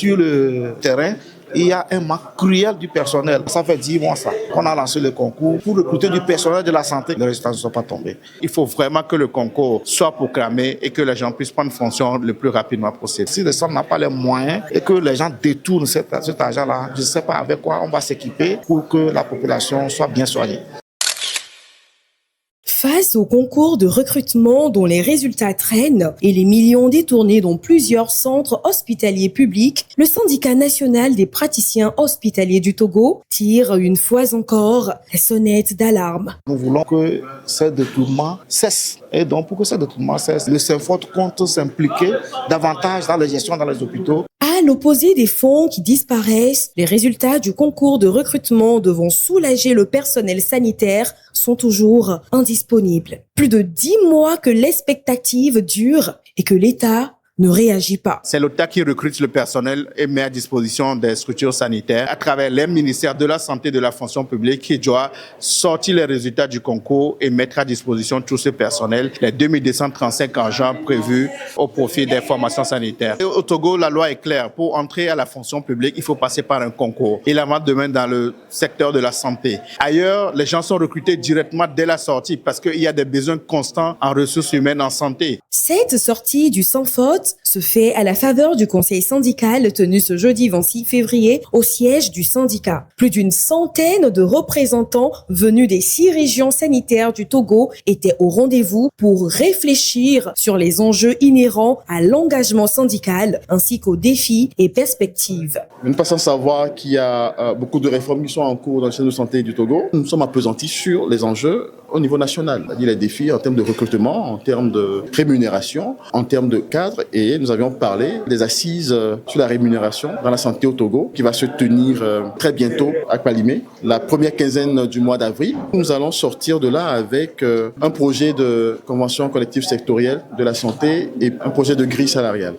sur le terrain, il y a un manque cruel du personnel. Ça fait 10 mois qu'on a lancé le concours pour recruter du personnel de la santé. Les résultats ne sont pas tombés. Il faut vraiment que le concours soit proclamé et que les gens puissent prendre fonction le plus rapidement possible. Si le centre n'a pas les moyens et que les gens détournent cet argent-là, je ne sais pas avec quoi on va s'équiper pour que la population soit bien soignée. Face au concours de recrutement dont les résultats traînent et les millions détournés dans plusieurs centres hospitaliers publics, le syndicat national des praticiens hospitaliers du Togo tire une fois encore la sonnette d'alarme. Nous voulons que ces détournements cessent. Et donc, pour que ces détournements cessent, le CEFOT compte s'impliquer davantage dans la gestion dans les hôpitaux. À l'opposé des fonds qui disparaissent, les résultats du concours de recrutement devant soulager le personnel sanitaire sont toujours indisponibles. Plus de 10 mois que l'expectative dure et que l'État ne réagit pas. C'est l'État qui recrute le personnel et met à disposition des structures sanitaires à travers les ministères de la Santé et de la Fonction publique qui doit sortir les résultats du concours et mettre à disposition tout ce personnel, les 2235 agents prévus au profit des formations sanitaires. Et au Togo, la loi est claire. Pour entrer à la fonction publique, il faut passer par un concours. Il en va de même dans le secteur de la santé. Ailleurs, les gens sont recrutés directement dès la sortie parce qu'il y a des besoins constants en ressources humaines en santé. Cette sortie du sans faute se fait à la faveur du conseil syndical tenu ce jeudi 26 février au siège du syndicat. Plus d'une centaine de représentants venus des 6 régions sanitaires du Togo étaient au rendez-vous pour réfléchir sur les enjeux inhérents à l'engagement syndical ainsi qu'aux défis et perspectives. Nous ne pas sans savoir qu'il y a beaucoup de réformes qui sont en cours dans le système de santé du Togo. Nous sommes appesantis sur les enjeux au niveau national, c'est-à-dire les défis en termes de recrutement, en termes de rémunération, en termes de cadre. Et nous avions parlé des assises sur la rémunération dans la santé au Togo, qui va se tenir très bientôt à Kpalimé, la première quinzaine du mois d'avril. Nous allons sortir de là avec un projet de convention collective sectorielle de la santé et un projet de grille salariale.